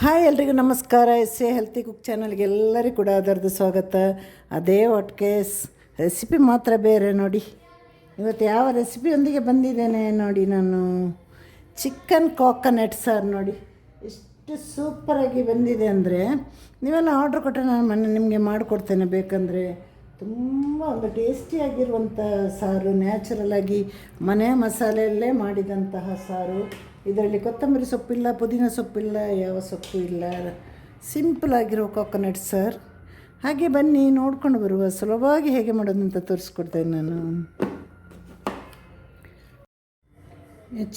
Hi ಎಲ್ರಿಗೂ ನಮಸ್ಕಾರ. S A healthy cook ಚಾನಲ್ಗೆ ಎಲ್ಲರಿಗೂ ಕೂಡ ಅದರದ್ದು ಸ್ವಾಗತ. ಅದೇ ಒಟ್ಕೇಸ್ ರೆಸಿಪಿ ಮಾತ್ರ ಬೇರೆ ನೋಡಿ. ಇವತ್ತು ಯಾವ ರೆಸಿಪಿಯೊಂದಿಗೆ ಬಂದಿದ್ದೇನೆ ನೋಡಿ, ನಾನು ಚಿಕನ್ ಕೋಕೋನಟ್ ಸಾರು ನೋಡಿ ಎಷ್ಟು ಸೂಪರಾಗಿ ಬಂದಿದೆ ಅಂದರೆ, ನೀವೆಲ್ಲ ಆರ್ಡ್ರ್ ಕೊಟ್ಟರೆ ನಾನು ಮೊನ್ನೆ ನಿಮಗೆ ಮಾಡಿಕೊಡ್ತೇನೆ. ಬೇಕಂದರೆ ತುಂಬ ಒಂದು ಟೇಸ್ಟಿಯಾಗಿರುವಂಥ ಸಾರು, ನ್ಯಾಚುರಲಾಗಿ ಮನೆ ಮಸಾಲೆಯಲ್ಲೇ ಮಾಡಿದಂತಹ ಸಾರು. ಇದರಲ್ಲಿ ಕೊತ್ತಂಬರಿ ಸೊಪ್ಪಿಲ್ಲ, ಪುದೀನ ಸೊಪ್ಪಿಲ್ಲ, ಯಾವ ಸೊಪ್ಪು ಇಲ್ಲ, ಸಿಂಪಲಾಗಿರೋ ಕೋಕೋನಟ್ ಸಾರು. ಹಾಗೆ ಬನ್ನಿ ನೋಡ್ಕೊಂಡು ಬರುವ, ಸುಲಭವಾಗಿ ಹೇಗೆ ಮಾಡೋದಂತ ತೋರಿಸ್ಕೊಡ್ತೇನೆ ನಾನು.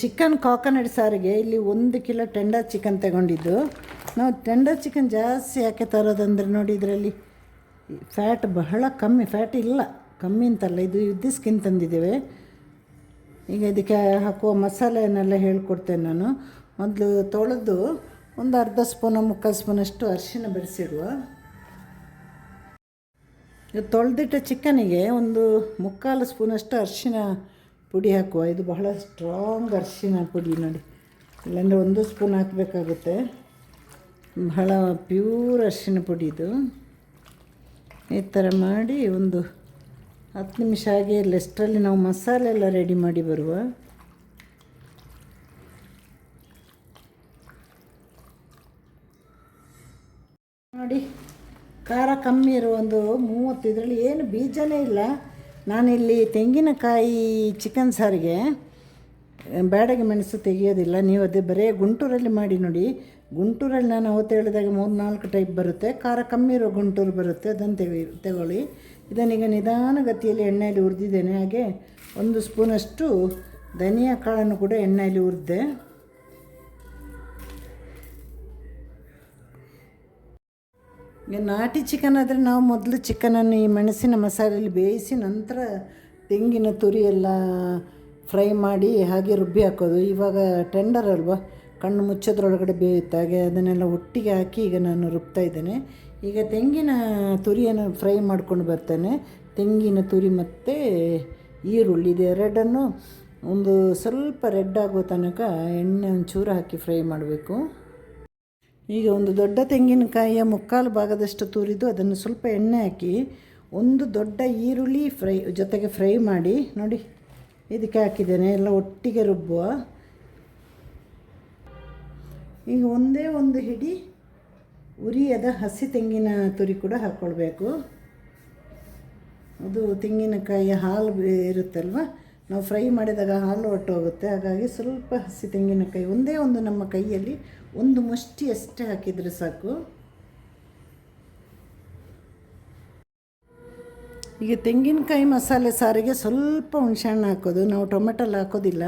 ಚಿಕನ್ ಕೋಕೋನಟ್ ಸಾರಿಗೆ ಇಲ್ಲಿ 1 ಕಿಲೋ ಟೆಂಡರ್ ಚಿಕನ್ ತಗೊಂಡಿದ್ದು. ನಾವು ಟೆಂಡರ್ ಚಿಕನ್ ಜಾಸ್ತಿ ಯಾಕೆ ತರೋದಂದರೆ ನೋಡಿ, ಇದರಲ್ಲಿ ಫ್ಯಾಟ್ ಬಹಳ ಕಮ್ಮಿ, ಫ್ಯಾಟ್ ಇಲ್ಲ, ಕಮ್ಮಿ ಅಂತಲ್ಲ, ಇದು ಸ್ಕಿನ್ ತಂದಿದ್ದೇವೆ. ಈಗ ಇದಕ್ಕೆ ಹಾಕುವ ಮಸಾಲೆಯನ್ನೆಲ್ಲ ಹೇಳ್ಕೊಡ್ತೇನೆ ನಾನು. ಮೊದಲು ತೊಳೆದು ಒಂದು ಅರ್ಧ ಸ್ಪೂನು 3/4 ಸ್ಪೂನಷ್ಟು ಅರಿಶಿನ ಬೆರೆಸಿಡುವ. ಇದು ತೊಳೆದಿಟ್ಟ ಚಿಕನಿಗೆ ಒಂದು 3/4 ಸ್ಪೂನಷ್ಟು ಅರಿಶಿನ ಪುಡಿ ಹಾಕುವ. ಇದು ಬಹಳ ಸ್ಟ್ರಾಂಗ್ ಅರಿಶಿನ ಪುಡಿ ನೋಡಿ, ಇಲ್ಲಾಂದರೆ 1 ಸ್ಪೂನ್ ಹಾಕಬೇಕಾಗುತ್ತೆ. ಬಹಳ ಪ್ಯೂರ್ ಅರಿಶಿನ ಪುಡಿ ಇದು. ಈ ಥರ ಮಾಡಿ ಒಂದು 10 ನಿಮಿಷ ಹಾಗೆ ಇಷ್ಟರಲ್ಲಿ ನಾವು ಮಸಾಲೆ ಎಲ್ಲ ರೆಡಿ ಮಾಡಿ ಬರುವ. ನೋಡಿ, ಖಾರ ಕಮ್ಮಿ ಇರುವ ಒಂದು 30, ಇದರಲ್ಲಿ ಏನು ಬೀಜನೇ ಇಲ್ಲ. ನಾನಿಲ್ಲಿ ತೆಂಗಿನಕಾಯಿ ಚಿಕನ್ ಸಾರಿಗೆ ಬ್ಯಾಡಗೆ ಮೆಣಸು ತೆಗೆಯೋದಿಲ್ಲ. ನೀವು ಅದೇ ಬರೀ ಗುಂಟೂರಲ್ಲಿ ಮಾಡಿ ನೋಡಿ. ಗುಂಟೂರಲ್ಲಿ ನಾನು ಅವತ್ತು ಹೇಳಿದಾಗ 3-4 ಟೈಪ್ ಬರುತ್ತೆ. ಖಾರ ಕಮ್ಮಿ ಇರೋ ಗುಂಟೂರು ಬರುತ್ತೆ, ಅದನ್ನು ತಗೊಳ್ಳಿ. ಇದನ್ನೀಗ ನಿಧಾನಗತಿಯಲ್ಲಿ ಎಣ್ಣೆಯಲ್ಲಿ ಹುರಿದಿದ್ದೇನೆ. ಹಾಗೆ 1 ಸ್ಪೂನಷ್ಟು ಧನಿಯಾ ಕಾಳನ್ನು ಕೂಡ ಎಣ್ಣೆಯಲ್ಲಿ ಹುರಿದೆ. ಈಗ ನಾಟಿ ಚಿಕನ್ ಆದರೆ ನಾವು ಮೊದಲು ಚಿಕನನ್ನು ಈ ಮೆಣಸಿನ ಮಸಾಲೆಯಲ್ಲಿ ಬೇಯಿಸಿ ನಂತರ ತೆಂಗಿನ ತುರಿ ಎಲ್ಲ ಫ್ರೈ ಮಾಡಿ ಹಾಗೆ ರುಬ್ಬಿ ಹಾಕೋದು. ಇವಾಗ ಟೆಂಡರ್ ಅಲ್ವಾ, ಕಣ್ಣು ಮುಚ್ಚೋದ್ರೊಳಗಡೆ ಬೇಯುತ್ತೆ. ಹಾಗೆ ಅದನ್ನೆಲ್ಲ ಒಟ್ಟಿಗೆ ಹಾಕಿ ಈಗ ನಾನು ರುಬ್ತಾ ಇದ್ದೇನೆ. ಈಗ ತೆಂಗಿನ ತುರಿಯನ್ನು ಫ್ರೈ ಮಾಡ್ಕೊಂಡು ಬರ್ತೇನೆ. ತೆಂಗಿನ ತುರಿ ಮತ್ತು ಈರುಳ್ಳಿ ಇದು ಎರಡನ್ನು ಒಂದು ಸ್ವಲ್ಪ ರೆಡ್ ಆಗೋ ತನಕ ಎಣ್ಣೆ ಒಂಚೂರು ಹಾಕಿ ಫ್ರೈ ಮಾಡಬೇಕು. ಈಗ ಒಂದು ದೊಡ್ಡ ತೆಂಗಿನಕಾಯಿಯ 3/4 ಭಾಗದಷ್ಟು ತುರಿದು ಅದನ್ನು ಸ್ವಲ್ಪ ಎಣ್ಣೆ ಹಾಕಿ ಒಂದು ದೊಡ್ಡ ಈರುಳ್ಳಿ ಜೊತೆಗೆ ಫ್ರೈ ಮಾಡಿ ನೋಡಿ ಇದಕ್ಕೆ ಹಾಕಿದ್ದೇನೆ. ಎಲ್ಲ ಒಟ್ಟಿಗೆ ರುಬ್ಬುವ. ಈಗ ಒಂದೇ ಒಂದು ಹಿಡಿ ಉರಿಯದ ಹಸಿ ತೆಂಗಿನ ತುರಿ ಕೂಡ ಹಾಕ್ಕೊಳ್ಬೇಕು. ಅದು ತೆಂಗಿನಕಾಯಿಯ ಹಾಲು ಇರುತ್ತಲ್ವ, ನಾವು ಫ್ರೈ ಮಾಡಿದಾಗ ಹಾಲು ಹೊಟ್ಟೋಗುತ್ತೆ. ಹಾಗಾಗಿ ಸ್ವಲ್ಪ ಹಸಿ ತೆಂಗಿನಕಾಯಿ ಒಂದೇ ಒಂದು ನಮ್ಮ ಕೈಯಲ್ಲಿ ಒಂದು ಮುಷ್ಟಿ ಅಷ್ಟೇ ಹಾಕಿದರೆ ಸಾಕು. ಈಗ ತೆಂಗಿನಕಾಯಿ ಮಸಾಲೆ ಸಾರಿಗೆ ಸ್ವಲ್ಪ ಹುಣಸೆಹಣ್ಣು ಹಾಕೋದು, ನಾವು ಟೊಮೆಟೊಲ್ಲ ಹಾಕೋದಿಲ್ಲ.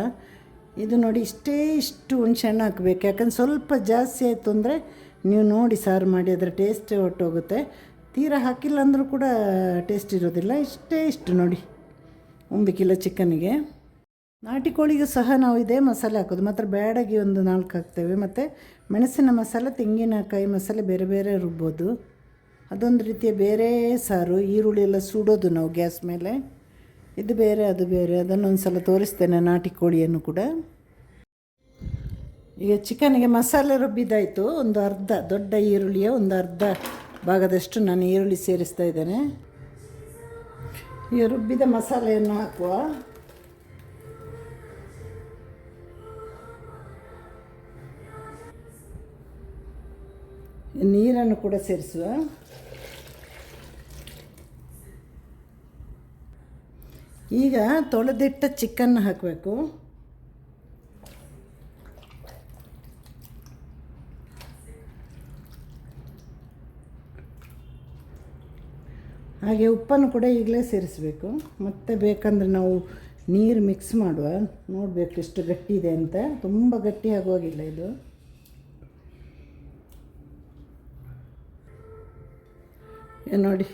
ಇದು ನೋಡಿ ಇಷ್ಟು ಹುಣಸೆಹಣ್ಣು ಹಾಕಬೇಕು. ಯಾಕಂದ್ರೆ ಸ್ವಲ್ಪ ಜಾಸ್ತಿ ಆಯಿತು ಅಂದರೆ ನೀವು ನೋಡಿ ಸಾರು ಮಾಡಿ ಅದರ ಟೇಸ್ಟೇ ಹೊಟ್ಟೋಗುತ್ತೆ. ತೀರಾ ಹಾಕಿಲ್ಲ ಅಂದರೂ ಕೂಡ ಟೇಸ್ಟ್ ಇರೋದಿಲ್ಲ. ಇಷ್ಟು ನೋಡಿ 1 ಕಿಲೋ ಚಿಕನ್ನಿಗೆ. ನಾಟಿ ಕೋಳಿಗೂ ಸಹ ನಾವು ಇದೇ ಮಸಾಲೆ ಹಾಕೋದು, ಮಾತ್ರ ಬ್ಯಾಡಗಿ ಒಂದು 4 ಹಾಕ್ತೇವೆ. ಮತ್ತು ಮೆಣಸಿನ ಮಸಾಲೆ, ತೆಂಗಿನಕಾಯಿ ಮಸಾಲೆ ಬೇರೆ ಬೇರೆ ರುಬ್ಬೋದು. ಅದೊಂದು ರೀತಿಯ ಬೇರೆ ಸಾರು. ಈರುಳ್ಳಿ ಎಲ್ಲ ಸುಡೋದು ನಾವು ಗ್ಯಾಸ್ ಮೇಲೆ, ಇದು ಬೇರೆ ಅದು ಬೇರೆ. ಅದನ್ನೊಂದು ಸಲ ತೋರಿಸ್ತೇನೆ, ನಾಟಿ ಕೋಳಿಯನ್ನು ಕೂಡ. ಈಗ ಚಿಕನ್ಗೆ ಮಸಾಲೆ ರುಬ್ಬಿದ್ದಾಯಿತು. ಒಂದು ಅರ್ಧ ದೊಡ್ಡ ಈರುಳ್ಳಿಯ ಒಂದು ಅರ್ಧ ಭಾಗದಷ್ಟು ನಾನು ಈರುಳ್ಳಿ ಸೇರಿಸ್ತಾ ಇದ್ದೇನೆ. ಈಗ ರುಬ್ಬಿದ ಮಸಾಲೆಯನ್ನು ಹಾಕುವ. ನೀರನ್ನು ಕೂಡ ಸೇರಿಸುವ. ಈಗ ತೊಳೆದಿಟ್ಟ ಚಿಕನ್ ಹಾಕಬೇಕು. ಹಾಗೆ ಉಪ್ಪನ್ನು ಕೂಡ ಈಗಲೇ ಸೇರಿಸಬೇಕು. ಮತ್ತು ಬೇಕಂದರೆ ನಾವು ನೀರು ಮಿಕ್ಸ್ ಮಾಡುವ. ನೋಡಬೇಕು ಎಷ್ಟು ಗಟ್ಟಿ ಇದೆ ಅಂತ. ತುಂಬ ಗಟ್ಟಿ ಆಗುವಾಗಿಲ್ಲ ಇದು. ನೋಡಿ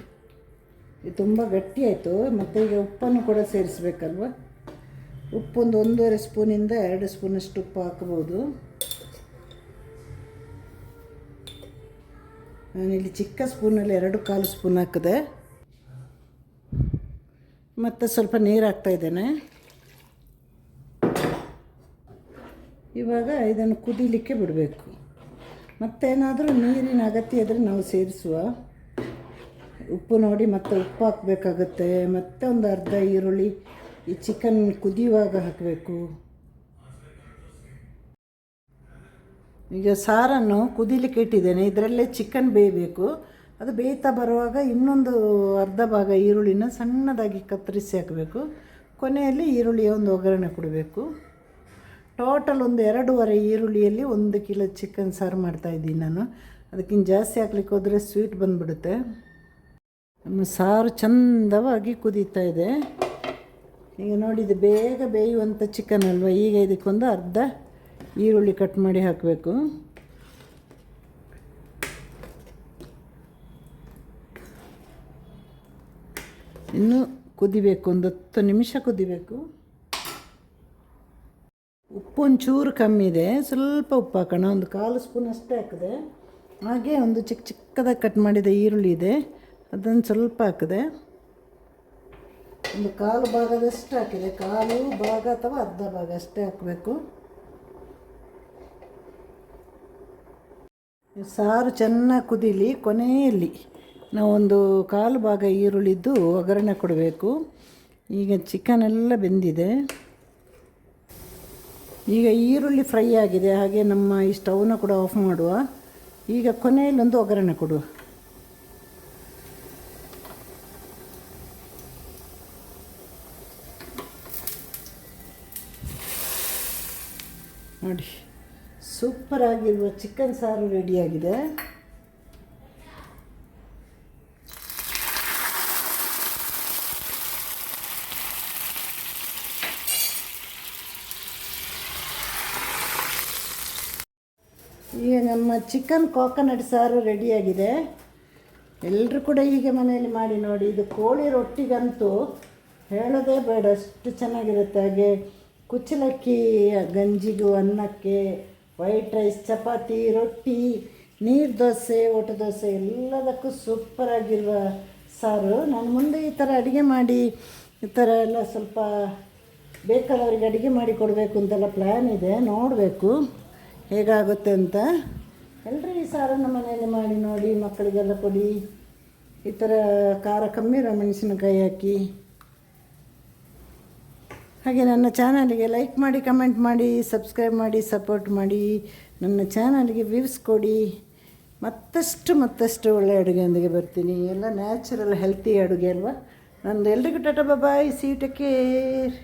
ಇದು ತುಂಬ ಗಟ್ಟಿ ಆಯಿತು. ಮತ್ತು ಈಗ ಉಪ್ಪನ್ನು ಕೂಡ ಸೇರಿಸಬೇಕಲ್ವ. ಉಪ್ಪು ಒಂದು 1.5 ಸ್ಪೂನಿಂದ 2 ಸ್ಪೂನಷ್ಟು ಉಪ್ಪು ಹಾಕಬಹುದು. ನಾನಿಲ್ಲಿ ಚಿಕ್ಕ ಸ್ಪೂನಲ್ಲಿ 2/4 ಸ್ಪೂನ್ ಹಾಕಿದೆ. ಮತ್ತು ಸ್ವಲ್ಪ ನೀರು ಹಾಕ್ತಾಯಿದ್ದೇನೆ. ಇವಾಗ ಇದನ್ನು ಕುದೀಲಿಕ್ಕೆ ಬಿಡಬೇಕು. ಮತ್ತೇನಾದರೂ ನೀರಿನ ಅಗತ್ಯ ಇದ್ದರೆ ನಾವು ಸೇರಿಸುವ. ಉಪ್ಪು ನೋಡಿ ಮತ್ತೆ ಉಪ್ಪು ಹಾಕಬೇಕಾಗುತ್ತೆ. ಮತ್ತೆ ಒಂದು ಅರ್ಧ ಈರುಳ್ಳಿ ಈ ಚಿಕನ್ ಕುದಿಯುವಾಗ ಹಾಕಬೇಕು. ಈಗ ಸಾರನ್ನು ಕುದಿಲಿಕ್ಕೆ ಇಟ್ಟಿದ್ದೇನೆ. ಇದರಲ್ಲೇ ಚಿಕನ್ ಬೇಯಬೇಕು. ಅದು ಬೇಯ್ತಾ ಬರುವಾಗ ಇನ್ನೊಂದು ಅರ್ಧ ಭಾಗ ಈರುಳ್ಳಿನ ಸಣ್ಣದಾಗಿ ಕತ್ತರಿಸಿ ಹಾಕಬೇಕು. ಕೊನೆಯಲ್ಲಿ ಈರುಳ್ಳಿಯ ಒಂದು ಒಗ್ಗರಣೆ ಕೊಡಬೇಕು. ಟೋಟಲ್ ಒಂದು 2.5 ಈರುಳ್ಳಿಯಲ್ಲಿ 1 ಕಿಲೋ ಚಿಕನ್ ಸಾರು ಮಾಡ್ತಾಯಿದ್ದೀನಿ ನಾನು. ಅದಕ್ಕಿಂತ ಜಾಸ್ತಿ ಹಾಕ್ಲಿಕ್ಕೆ ಹೋದರೆ ಸ್ವೀಟ್ ಬಂದುಬಿಡುತ್ತೆ. ನಮ್ಮ ಸಾರು ಚಂದವಾಗಿ ಕುದೀತಾ ಇದೆ. ಈಗ ನೋಡಿದ್ದು ಬೇಗ ಬೇಯುವಂಥ ಚಿಕನ್ ಅಲ್ವಾ. ಈಗ ಇದಕ್ಕೊಂದು ಅರ್ಧ ಈರುಳ್ಳಿ ಕಟ್ ಮಾಡಿ ಹಾಕಬೇಕು. ಇನ್ನು ಕುದಿಬೇಕು, ಒಂದು 10 ನಿಮಿಷ ಕುದಿಬೇಕು. ಉಪ್ಪು ಒಂಚೂರು ಕಮ್ಮಿ ಇದೆ, ಸ್ವಲ್ಪ ಉಪ್ಪು ಹಾಕೋಣ. ಒಂದು 1/4 ಸ್ಪೂನ್ ಅಷ್ಟೇ ಹಾಕಿದೆ. ಹಾಗೆ ಒಂದು ಚಿಕ್ಕದಾಗಿ ಕಟ್ ಮಾಡಿದ ಈರುಳ್ಳಿ ಇದೆ, ಅದನ್ನು ಸ್ವಲ್ಪ ಹಾಕಿದೆ. ಒಂದು 1/4 ಭಾಗದಷ್ಟು ಹಾಕಿದೆ. 1/4 ಭಾಗ ಅಥವಾ ಅರ್ಧ ಭಾಗ ಅಷ್ಟೇ ಹಾಕಬೇಕು. ಸಾರು ಚೆನ್ನಾಗಿ ಕುದೀಲಿ. ಕೊನೆಯಲ್ಲಿ ನಾವೊಂದು 1/4 ಭಾಗ ಈರುಳ್ಳಿದ್ದು ಒಗ್ಗರಣೆ ಕೊಡಬೇಕು. ಈಗ ಚಿಕನ್ ಎಲ್ಲ ಬೆಂದಿದೆ. ಈಗ ಈರುಳ್ಳಿ ಫ್ರೈ ಆಗಿದೆ. ಹಾಗೆ ನಮ್ಮ ಈ ಸ್ಟವ್ನ ಕೂಡ ಆಫ್ ಮಾಡುವ. ಈಗ ಕೊನೆಯಲ್ಲಿ ಒಂದು ಒಗ್ಗರಣೆ ಕೊಡುವ. ನೋಡಿ, ಸೂಪರಾಗಿರುವ ಚಿಕನ್ ಸಾರು ರೆಡಿಯಾಗಿದೆ. ಈಗ ನಮ್ಮ ಚಿಕನ್ ಕೋಕೋನಟ್ ಸಾರು ರೆಡಿಯಾಗಿದೆ. ಎಲ್ಲರೂ ಕೂಡ ಹೀಗೆ ಮನೆಯಲ್ಲಿ ಮಾಡಿ ನೋಡಿ. ಇದು ಕೋಳಿ ರೊಟ್ಟಿಗಂತೂ ಹೇಳೋದೇ ಬೇಡ, ಅಷ್ಟು ಚೆನ್ನಾಗಿರುತ್ತೆ. ಹಾಗೆ ಕುಚ್ಚಲಕ್ಕಿ ಗಂಜಿಗೂ, ಅನ್ನಕ್ಕೆ, ವೈಟ್ ರೈಸ್, ಚಪಾತಿ, ರೊಟ್ಟಿ, ನೀರು ದೋಸೆ, ಊಟ ದೋಸೆ ಎಲ್ಲದಕ್ಕೂ ಸೂಪರಾಗಿರುವ ಸಾರು. ನಾನು ಮುಂದೆ ಈ ಥರ ಅಡುಗೆ ಮಾಡಿ ಈ ಥರ ಎಲ್ಲ ಸ್ವಲ್ಪ ಬೇಕಾದವರಿಗೆ ಅಡುಗೆ ಮಾಡಿ ಕೊಡಬೇಕು ಅಂತೆಲ್ಲ ಪ್ಲ್ಯಾನ್ ಇದೆ. ನೋಡಬೇಕು ಹೇಗಾಗುತ್ತೆ ಅಂತ. ಎಲ್ಲರೂ ಈ ಸಾರನ್ನು ಮನೆಯಲ್ಲಿ ಮಾಡಿ ನೋಡಿ, ಮಕ್ಕಳಿಗೆಲ್ಲ ಕೊಡಿ. ಈ ಥರ ಖಾರ ಕಮ್ಮಿ ಇರೋ ಮೆಣಸಿನಕಾಯಿ ಹಾಕಿ. ಹಾಗೆ ನನ್ನ ಚಾನಲಿಗೆ ಲೈಕ್ ಮಾಡಿ, ಕಮೆಂಟ್ ಮಾಡಿ, ಸಬ್ಸ್ಕ್ರೈಬ್ ಮಾಡಿ, ಸಪೋರ್ಟ್ ಮಾಡಿ. ನನ್ನ ಚಾನಲ್ಗೆ ವ್ಯೂಸ್ ಕೊಡಿ. ಮತ್ತಷ್ಟು ಒಳ್ಳೆಯ ಅಡುಗೆಯೊಂದಿಗೆ ಬರ್ತೀನಿ. ಎಲ್ಲ ನ್ಯಾಚುರಲ್ ಹೆಲ್ತಿ ಅಡುಗೆ ಅಲ್ವಾ. ನಂದು ಎಲ್ರಿಗೂ tata bye. See you, take care.